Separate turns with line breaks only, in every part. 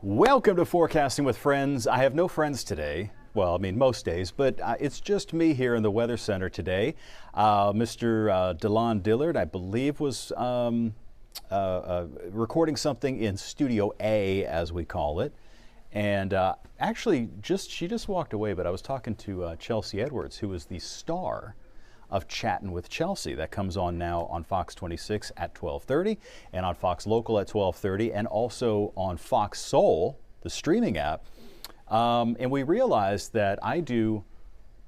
Welcome to Forecasting with Friends. I have no friends today. Well, I mean, most days, but it's just me here in the Weather Center today. Mr. DeLon Dillard, I believe, was recording something in Studio A, as we call it. And actually, she just walked away, but I was talking to Chelsea Edwards, who is the star of Chattin' with Chelsea. That comes on now on Fox 26 at 12:30 and on Fox Local at 12:30 and also on Fox Soul, the streaming app. And we realized that I do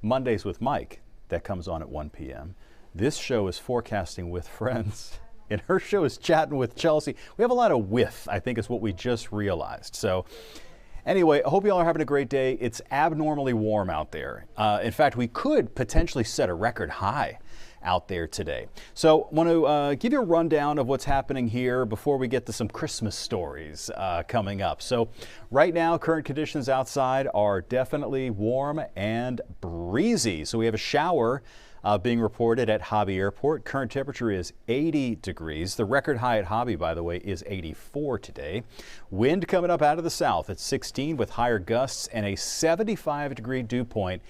Mondays with Mike that comes on at 1 p.m. This show is Forecasting with Friends, and her show is Chattin' with Chelsea. We have a lot of with, I think is what we just realized. So anyway, I hope you all are having a great day. It's abnormally warm out there. In fact, we could potentially set a record high out there today. So I want to give you a rundown of what's happening here before we get to some Christmas stories coming up. So right now, current conditions outside are definitely warm and breezy. So we have a shower being reported at Hobby Airport. Current temperature is 80 degrees. The record high at Hobby, by the way, is 84 today. Wind coming up out of the south at 16 with higher gusts, and a 75-degree dew point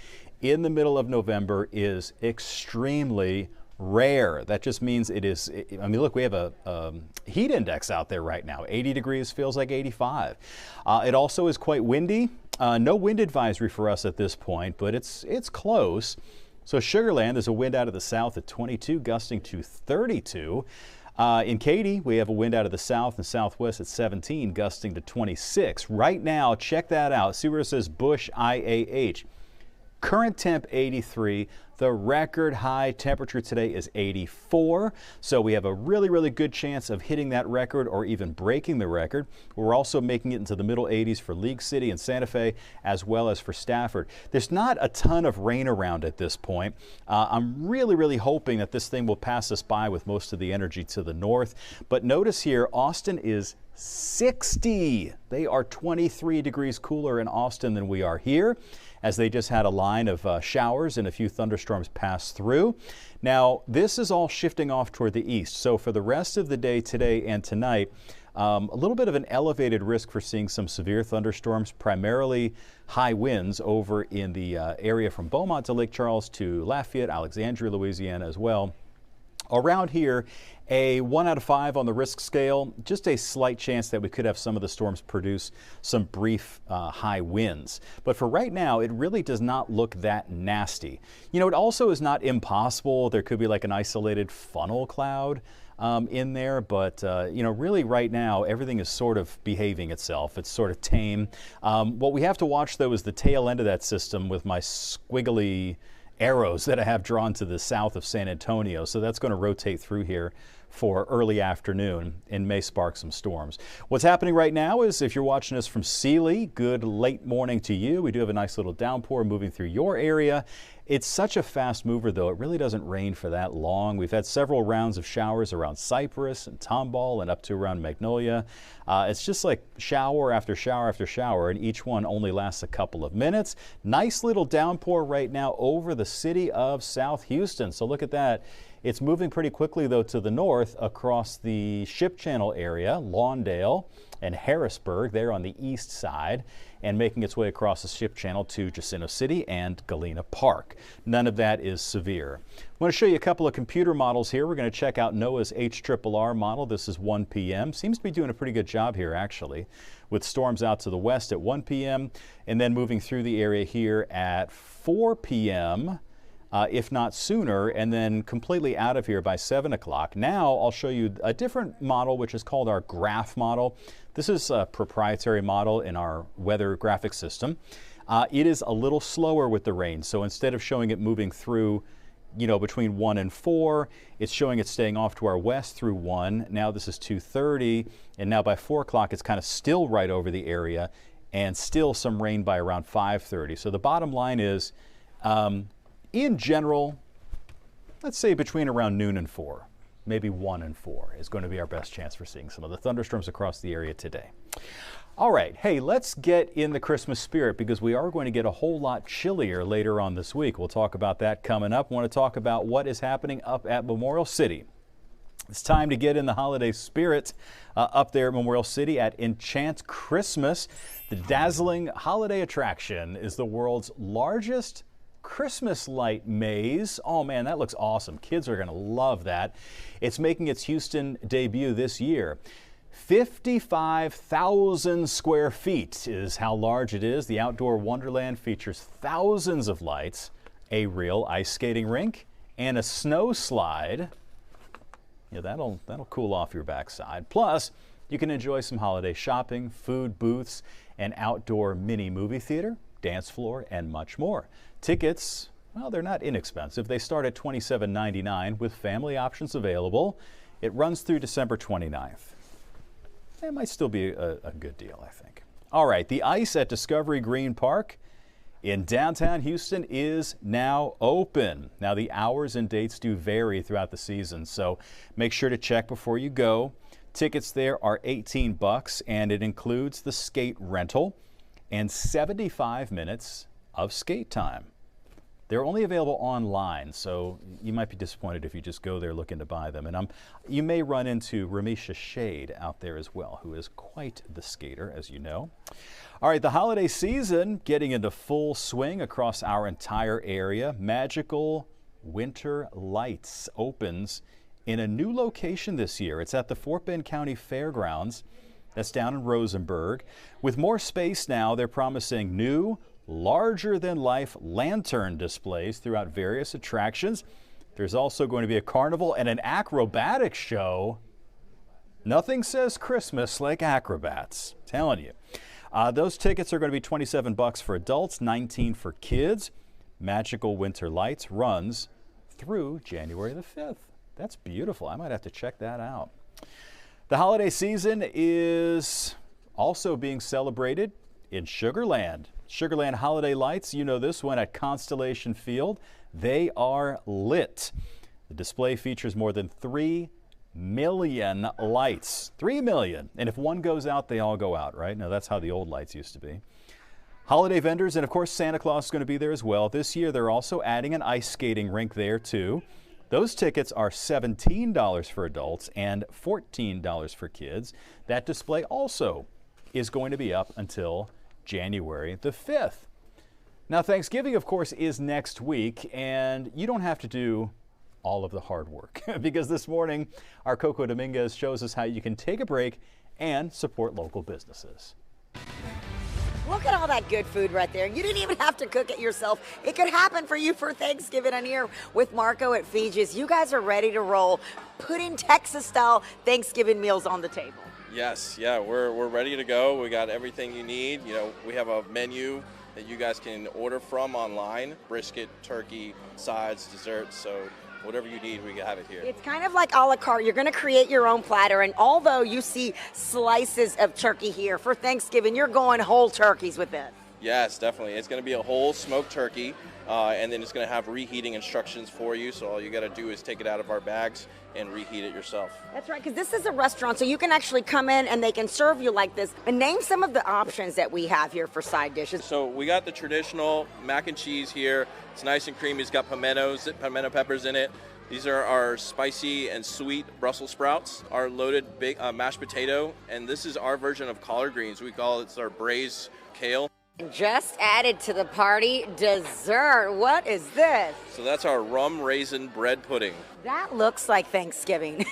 in the middle of November is extremely rare. That just means it is, I mean, look, we have a heat index out there right now. 80 degrees feels like 85. It also is quite windy. No wind advisory for us at this point, but it's close. So Sugar Land, there's a wind out of the south at 22, gusting to 32. In Katy, we have a wind out of the south and southwest at 17, gusting to 26. Right now, check that out. See where it says Bush IAH. Current temp 83. The record high temperature today is 84. So we have a really, really good chance of hitting that record or even breaking the record. We're also making it into the middle 80s for League City and Santa Fe, as well as for Stafford. There's not a ton of rain around at this point. I'm really, really hoping that this thing will pass us by with most of the energy to the north. But notice here, Austin is 60. They are 23 degrees cooler in Austin than we are here, as they just had a line of showers and a few thunderstorms pass through. Now, this is all shifting off toward the east. So for the rest of the day today and tonight, a little bit of an elevated risk for seeing some severe thunderstorms, primarily high winds over in the area from Beaumont to Lake Charles to Lafayette, Alexandria, Louisiana as well. Around here, a 1 out of 5 on the risk scale, just a slight chance that we could have some of the storms produce some brief high winds. But for right now, it really does not look that nasty. You know, it also is not impossible. There could be like an isolated funnel cloud in there, but you know, really right now, everything is sort of behaving itself. It's sort of tame. What we have to watch, though, is the tail end of that system with my squiggly arrows that I have drawn to the south of San Antonio. So that's going to rotate through here for early afternoon and may spark some storms. What's happening right now is, if you're watching us from Sealy, good late morning to you. We do have a nice little downpour moving through your area. It's such a fast mover, though. It really doesn't rain for that long. We've had several rounds of showers around Cypress and Tomball and up to around Magnolia. It's just like shower after shower after shower, and each one only lasts a couple of minutes. Nice little downpour right now over the city of South Houston. So look at that. It's moving pretty quickly, though, to the north across the Ship Channel area, Lawndale and Harrisburg, there on the east side, and making its way across the Ship Channel to Jacinto City and Galena Park. None of that is severe. I want to show you a couple of computer models here. We're going to check out NOAA's HRRR model. This is 1 p.m. Seems to be doing a pretty good job here, actually, with storms out to the west at 1 p.m. and then moving through the area here at 4 p.m., if not sooner, and then completely out of here by 7 o'clock. Now I'll show you a different model, which is called our graph model. This is a proprietary model in our weather graphic system. It is a little slower with the rain, so instead of showing it moving through, you know, between 1 and 4, it's showing it staying off to our west through 1. Now this is 2:30, and now by 4 o'clock it's kind of still right over the area, and still some rain by around 5:30. So the bottom line is, in general, let's say between around noon and 4, maybe 1 and 4 is going to be our best chance for seeing some of the thunderstorms across the area today. All right, hey, let's get in the Christmas spirit, because we are going to get a whole lot chillier later on this week. We'll talk about that coming up. I want to talk about what is happening up at Memorial City. It's time to get in the holiday spirit up there at Memorial City at Enchant Christmas. The dazzling holiday attraction is the world's largest Christmas light maze. Oh man, that looks awesome. Kids are going to love that. It's making its Houston debut this year. 55,000 square feet is how large it is. The outdoor wonderland features thousands of lights, a real ice skating rink, and a snow slide. Yeah, that'll cool off your backside. Plus, you can enjoy some holiday shopping, food booths, an outdoor mini movie theater, dance floor, and much more. Tickets, well, they're not inexpensive. They start at $27.99 with family options available. It runs through December 29th. It might still be a good deal, I think. All right, the ice at Discovery Green Park in downtown Houston is now open. Now, the hours and dates do vary throughout the season, so make sure to check before you go. Tickets there are $18, and it includes the skate rental and 75 minutes of skate time. They're only available online, so you might be disappointed if you just go there looking to buy them. And you may run into Ramisha Shade out there as well, who is quite the skater, as you know. All right, the holiday season getting into full swing across our entire area. Magical Winter Lights opens in a new location this year. It's at the Fort Bend County Fairgrounds. That's down in Rosenberg. With more space now, they're promising new, larger-than-life lantern displays throughout various attractions. There's also going to be a carnival and an acrobatic show. Nothing says Christmas like acrobats, telling you. Those tickets are going to be $27 for adults, $19 for kids. Magical Winter Lights runs through January the 5th. That's beautiful. I might have to check that out. The holiday season is also being celebrated in Sugarland. Sugarland Holiday Lights, you know this one at Constellation Field. They are lit. The display features more than 3 million lights. 3 million. And if one goes out, they all go out, right? Now, that's how the old lights used to be. Holiday vendors, and of course, Santa Claus is going to be there as well. This year, they're also adding an ice skating rink there, too. Those tickets are $17 for adults and $14 for kids. That display also is going to be up until January the 5th. Now, Thanksgiving, of course, is next week, and you don't have to do all of the hard work because this morning, our Coco Dominguez shows us how you can take a break and support local businesses.
Look at all that good food right there. You didn't even have to cook it yourself. It could happen for you for Thanksgiving. I'm here with Marco at Fiji's. You guys are ready to roll, putting Texas-style Thanksgiving meals on the table.
Yes, yeah, we're ready to go. We got everything you need. You know, we have a menu that you guys can order from online. Brisket, turkey, sides, desserts, so whatever you need, we have it here.
It's kind of like a la carte. You're going to create your own platter, and although you see slices of turkey here for Thanksgiving, you're going whole turkeys with this.
Yes, definitely. It's going to be a whole smoked turkey, and then it's going to have reheating instructions for you, so all you got to do is take it out of our bags and reheat it yourself.
That's right, because this is a restaurant, so you can actually come in and they can serve you like this. And name some of the options that we have here for side dishes.
So we got the traditional mac and cheese here. It's nice and creamy. It's got pimento peppers in it. These are our spicy and sweet Brussels sprouts, our loaded big mashed potato, and this is our version of collard greens. We call it our braised kale.
Just added to the party, dessert. What is this?
So that's our rum raisin bread pudding.
That looks like Thanksgiving.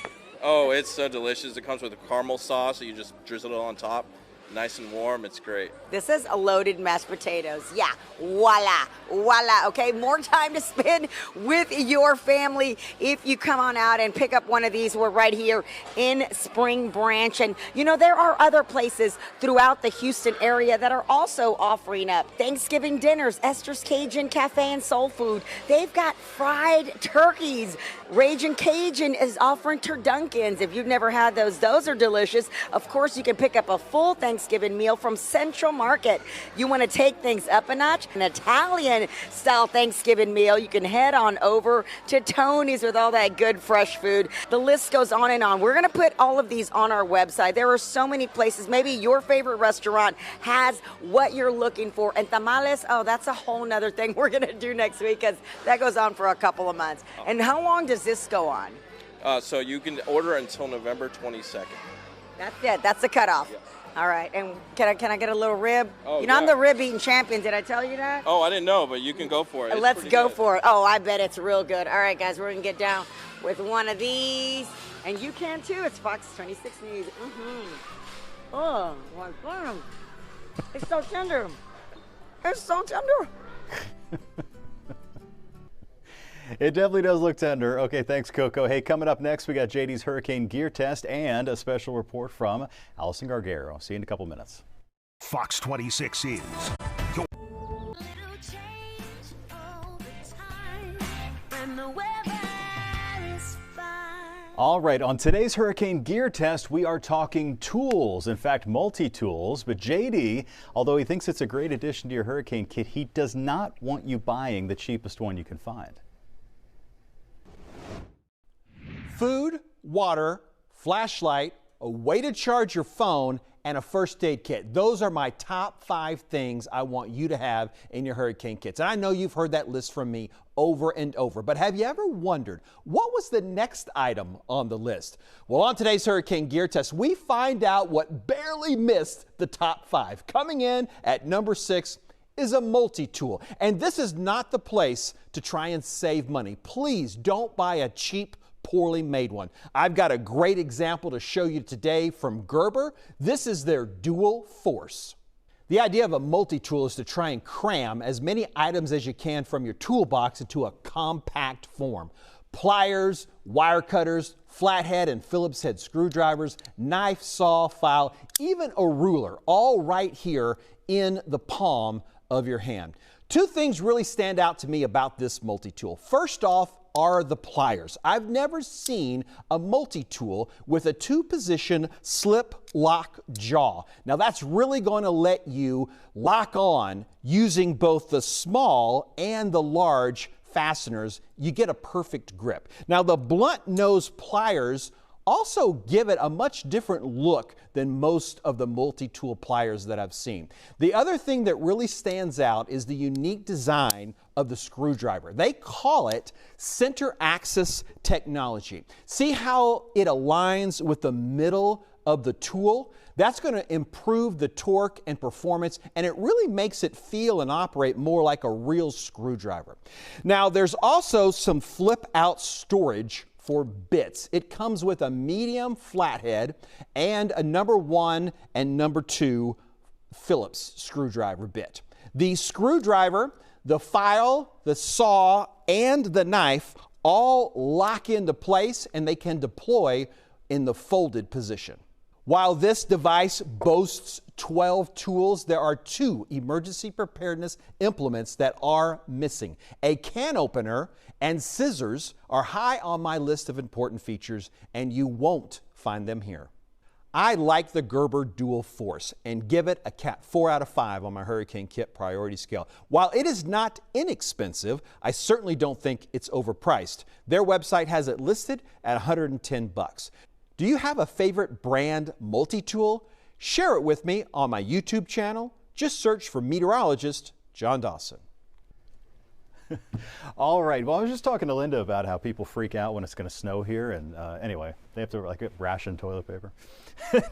Oh, it's so delicious. It comes with a caramel sauce, so you just drizzle it on top. Nice and warm. It's great.
This is a loaded mashed potatoes. Yeah, voila, voila. Okay, more time to spend with your family if you come on out and pick up one of these. We're right here in Spring Branch. And, you know, there are other places throughout the Houston area that are also offering up Thanksgiving dinners. Esther's Cajun Cafe and Soul Food. They've got fried turkeys. Ragin' Cajun is offering turdunkins. If you've never had those are delicious. Of course, you can pick up a full Thanksgiving meal from Central Market. You want to take things up a notch? An Italian-style Thanksgiving meal. You can head on over to Tony's with all that good fresh food. The list goes on and on. We're going to put all of these on our website. There are so many places. Maybe your favorite restaurant has what you're looking for. And tamales, oh, that's a whole nother thing we're going to do next week because that goes on for a couple of months. And how long does this go on?
So you can order until November 22nd.
That's it. That's the cutoff.
Yeah.
All right. And can I get a little rib?
Oh,
you know, I'm
yeah.
the rib eating champion. Did I tell you that?
Oh, I didn't know, but you can go for it. It's
Let's
pretty
go
good.
for it. Oh, I bet it's real good. All right, guys, we're going to get down with one of these. And you can too. It's Fox 26 News. Oh, my God. It's so tender. It's so tender.
It definitely does look tender. Okay, thanks, Coco. Hey, coming up next, we got JD's hurricane gear test and a special report from Allison Gargaro. See you in a couple minutes.
Fox 26 is your
All right, on today's hurricane gear test, we are talking tools, in fact, multi-tools. But JD, although he thinks it's a great addition to your hurricane kit, he does not want you buying the cheapest one you can find.
Food, water, flashlight, a way to charge your phone, and a first aid kit. Those are my top 5 things I want you to have in your hurricane kits. And I know you've heard that list from me over and over, but have you ever wondered what was the next item on the list? Well, on today's hurricane gear test, we find out what barely missed the top 5. Coming in at number 6 is a multi-tool. And this is not the place to try and save money. Please don't buy a cheap, poorly made one. I've got a great example to show you today from Gerber. This is their Dual Force. The idea of a multi-tool is to try and cram as many items as you can from your toolbox into a compact form. Pliers, wire cutters, flathead and Phillips head screwdrivers, knife, saw, file, even a ruler, all right here in the palm of your hand. 2 things really stand out to me about this multi-tool. First off are the pliers. I've never seen a multi-tool with a 2-position slip lock jaw. Now that's really going to let you lock on using both the small and the large fasteners. You get a perfect grip. Now the blunt nose pliers also give it a much different look than most of the multi-tool pliers that I've seen. The other thing that really stands out is the unique design of the screwdriver. They call it center axis technology. See how it aligns with the middle of the tool? That's going to improve the torque and performance, and it really makes it feel and operate more like a real screwdriver. Now, there's also some flip-out storage for bits. It comes with a medium flathead and a number 1 and number 2 Phillips screwdriver bit. The screwdriver, the file, the saw, and the knife all lock into place, and they can deploy in the folded position. While this device boasts 12 tools, there are 2 emergency preparedness implements that are missing. A can opener and scissors are high on my list of important features, and you won't find them here. I like the Gerber Dual Force and give it a Cat 4 out of 5 on my hurricane kit priority scale. While it is not inexpensive, I certainly don't think it's overpriced. Their website has it listed at $110. Do you have a favorite brand multi-tool? Share it with me on my YouTube channel. Just search for meteorologist John Dawson.
All right. Well, I was just talking to Linda about how people freak out when it's going to snow here. And anyway, they have to ration toilet paper.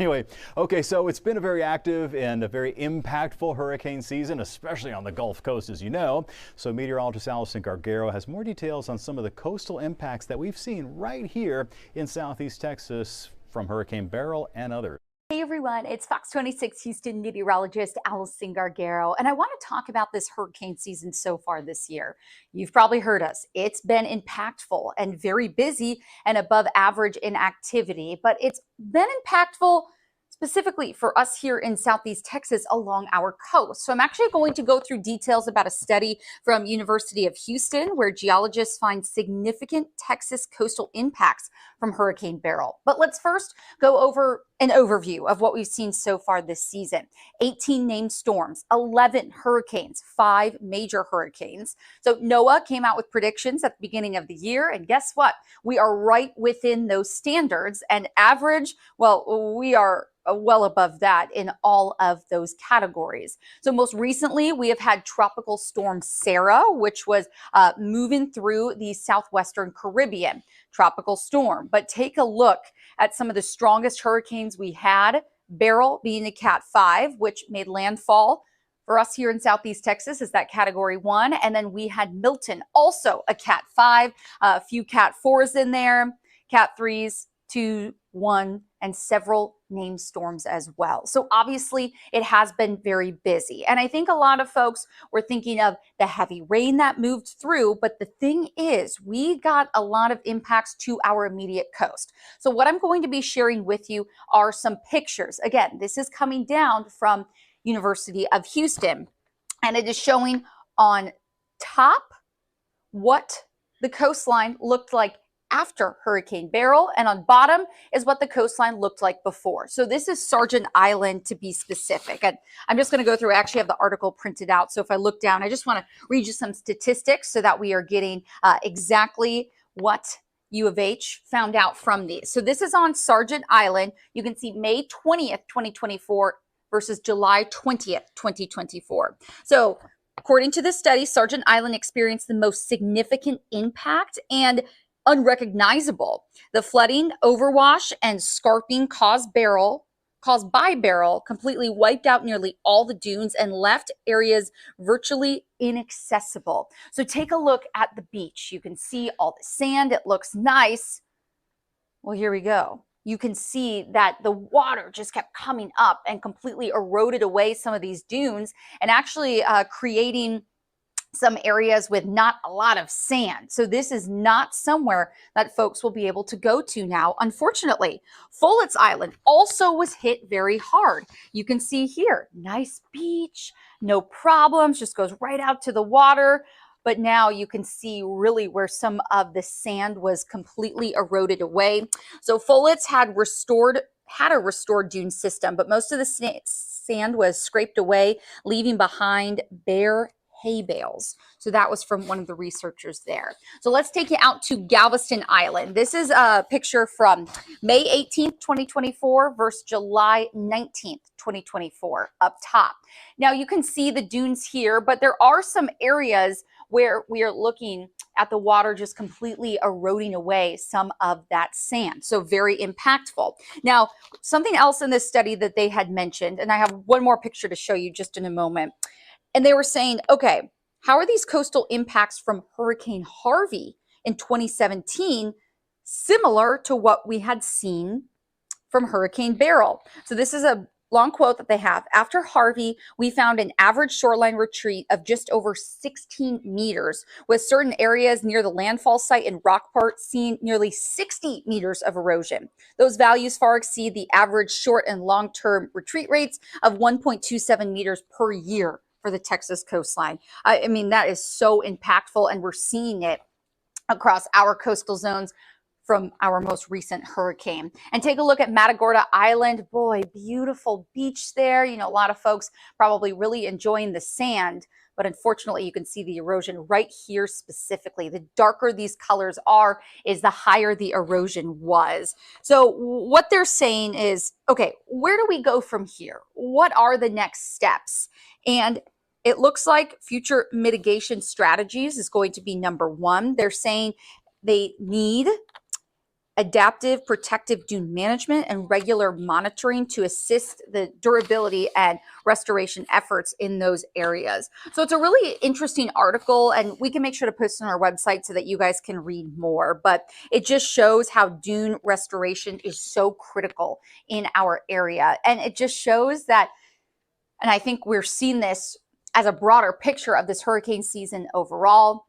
Anyway, okay, so it's been a very active and a very impactful hurricane season, especially on the Gulf Coast, as you know. So meteorologist Allison Gargaro has more details on some of the coastal impacts that we've seen right here in Southeast Texas from Hurricane Beryl and others.
Hey everyone, it's Fox 26 Houston meteorologist Allison Gargaro, and I want to talk about this hurricane season so far this year. You've probably heard us. It's been impactful and very busy and above average in activity, but it's been impactful specifically for us here in Southeast Texas along our coast. So I'm actually going to go through details about a study from University of Houston where geologists find significant Texas coastal impacts from Hurricane Beryl. But let's first go over an overview of what we've seen so far this season. 18 named storms, 11 hurricanes, 5 major hurricanes. So NOAA came out with predictions at the beginning of the year, and guess what? We are right within those standards, and average, well, we are well above that in all of those categories. So most recently, we have had Tropical Storm Sarah, which was moving through the southwestern Caribbean. Tropical storm. But take a look at some of the strongest hurricanes we had. Beryl being a Cat 5, which made landfall for us here in Southeast Texas is that Category 1. And then we had Milton, also a Cat 5, a few Cat 4s in there, Cat 3s, 2, 1, and several named storms as well. So obviously it has been very busy. And I think a lot of folks were thinking of the heavy rain that moved through. But the thing is, we got a lot of impacts to our immediate coast. So what I'm going to be sharing with you are some pictures. Again, this is coming down from University of Houston, and it is showing on top what the coastline looked like after Hurricane Beryl, and on bottom is what the coastline looked like before. So this is Sargent Island to be specific. And I'm just going to go through, I actually have the article printed out. So if I look down, I just want to read you some statistics so that we are getting exactly what U of H found out from these. So this is on Sargent Island. You can see May 20th, 2024 versus July 20th, 2024. So according to this study, Sargent Island experienced the most significant impact and unrecognizable. The flooding, overwash, and scarping caused by Beryl completely wiped out nearly all the dunes and left areas virtually inaccessible. So take a look at the beach. You can see all the sand. It looks nice. Well, here we go. You can see that the water just kept coming up and completely eroded away some of these dunes and actually creating some areas with not a lot of sand. So this is not somewhere that folks will be able to go to now, unfortunately. Follett's Island also was hit very hard. You can see here, nice beach, no problems, just goes right out to the water. But now you can see really where some of the sand was completely eroded away. So Follett's had a restored dune system, but most of the sand was scraped away, leaving behind bare hay bales. So that was from one of the researchers there. So let's take you out to Galveston Island. This is a picture from May 18th, 2024 versus July 19th, 2024 up top. Now you can see the dunes here, but there are some areas where we are looking at the water just completely eroding away some of that sand. So very impactful. Now, something else in this study that they had mentioned, and I have one more picture to show you just in a moment. And they were saying, okay, how are these coastal impacts from Hurricane Harvey in 2017 similar to what we had seen from Hurricane Beryl? So this is a long quote that they have. After Harvey, we found an average shoreline retreat of just over 16 meters, with certain areas near the landfall site in Rockport seeing nearly 60 meters of erosion. Those values far exceed the average short and long-term retreat rates of 1.27 meters per year for the Texas coastline. I mean, that is so impactful, and we're seeing it across our coastal zones from our most recent hurricane. And take a look at Matagorda Island. Boy, beautiful beach there. You know, a lot of folks probably really enjoying the sand, but unfortunately you can see the erosion right here specifically. The darker these colors are is the higher the erosion was. So what they're saying is, okay, where do we go from here? What are the next steps? And it looks like future mitigation strategies is going to be number one. They're saying they need adaptive protective dune management and regular monitoring to assist the durability and restoration efforts in those areas. So it's a really interesting article, and we can make sure to post it on our website so that you guys can read more. But it just shows how dune restoration is so critical in our area. And it just shows that, and I think we're seeing this as a broader picture of this hurricane season overall.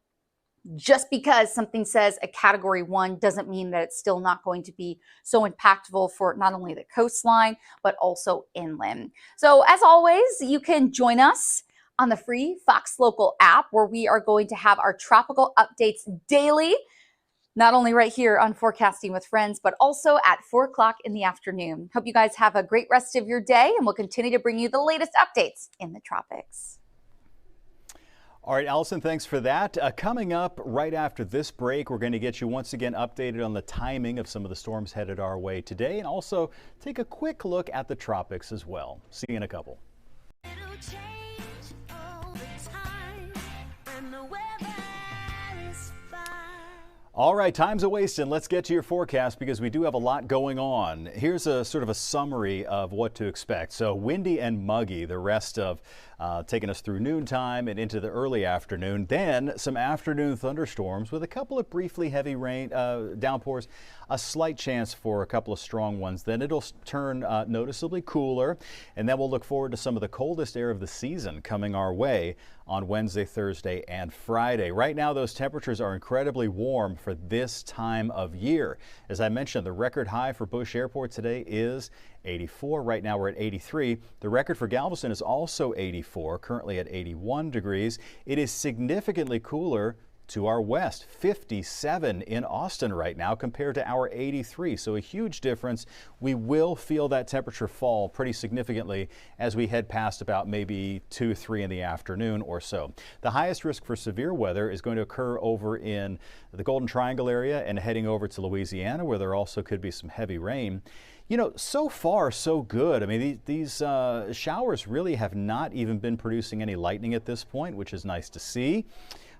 Just because something says a Category 1 doesn't mean that it's still not going to be so impactful for not only the coastline, but also inland. So as always, you can join us on the free Fox Local app, where we are going to have our tropical updates daily, not only right here on Forecasting with Friends, but also at 4 o'clock in the afternoon. Hope you guys have a great rest of your day, and we'll continue to bring you the latest updates in the tropics.
All right, Allison, thanks for that. Coming up right after this break, we're going to get you once again updated on the timing of some of the storms headed our way today, and also take a quick look at the tropics as well. See you in a couple.
It'll change all the time, and the weather is fine.
All right, time's a wasting. Let's get to your forecast because we do have a lot going on. Here's a sort of a summary of what to expect. So windy and muggy the rest of taking us through noontime and into the early afternoon. Then some afternoon thunderstorms with a couple of briefly heavy rain downpours, a slight chance for a couple of strong ones. Then it'll turn noticeably cooler, and then we'll look forward to some of the coldest air of the season coming our way on Wednesday, Thursday, and Friday. Right now, those temperatures are incredibly warm for this time of year. As I mentioned, the record high for Bush Airport today is 84. Right now we're at 83. The record for Galveston is also 84, currently at 81 degrees. It is significantly cooler to our west, 57 in Austin right now compared to our 83. So a huge difference. We will feel that temperature fall pretty significantly as we head past about maybe 2, 3 in the afternoon or so. The highest risk for severe weather is going to occur over in the Golden Triangle area and heading over to Louisiana, where there also could be some heavy rain. You know, so far, so good. I mean, these showers really have not even been producing any lightning at this point, which is nice to see.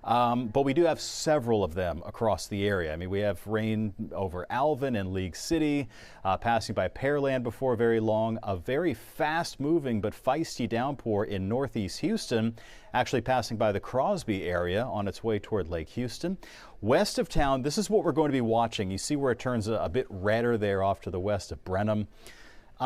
But we do have several of them across the area. I mean, we have rain over Alvin and League City, passing by Pearland before very long. A very fast-moving but feisty downpour in northeast Houston, actually passing by the Crosby area on its way toward Lake Houston. West of town, this is what we're going to be watching. You see where it turns a bit redder there off to the west of Brenham.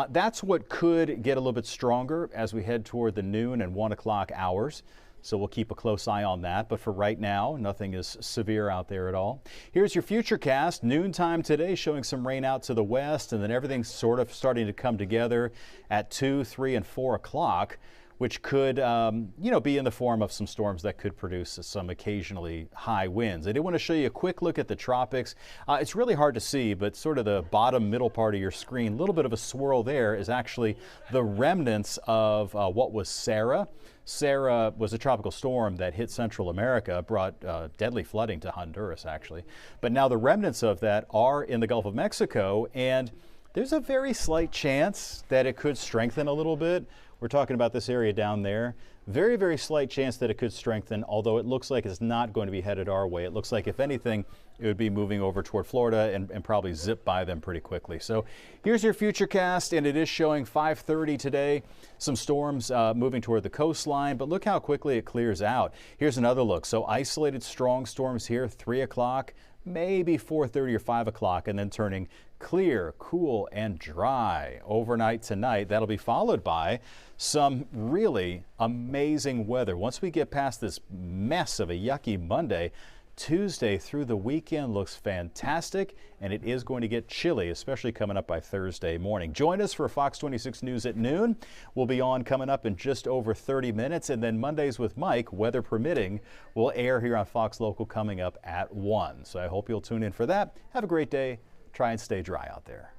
That's what could get a little bit stronger as we head toward the noon and 1 o'clock hours. So we'll keep a close eye on that. But for right now, nothing is severe out there at all. Here's your futurecast. Noontime today showing some rain out to the west, and then everything's sort of starting to come together at 2, 3, and 4 o'clock, which could, be in the form of some storms that could produce some occasionally high winds. I did want to show you a quick look at the tropics. It's really hard to see, but sort of the bottom middle part of your screen, a little bit of a swirl there is actually the remnants of what was Sarah. Sarah was a tropical storm that hit Central America, brought deadly flooding to Honduras, actually. But now the remnants of that are in the Gulf of Mexico, and there's a very slight chance that it could strengthen a little bit. We're talking about this area down there. Very, very slight chance that it could strengthen, although it looks like it's not going to be headed our way. It looks like, if anything, it would be moving over toward Florida and probably zip by them pretty quickly. So here's your futurecast, and it is showing 5:30 today. Some storms moving toward the coastline, but look how quickly it clears out. Here's another look. So isolated strong storms here, 3 o'clock, maybe 4:30 or 5 o'clock, and then turning clear, cool, and dry overnight tonight. That'll be followed by some really amazing weather. Once we get past this mess of a yucky Monday, Tuesday through the weekend looks fantastic, and it is going to get chilly, especially coming up by Thursday morning. Join us for Fox 26 News at noon. We'll be on coming up in just over 30 minutes, and then Mondays with Mike, weather permitting, will air here on Fox Local coming up at 1. So I hope you'll tune in for that. Have a great day. Try and stay dry out there.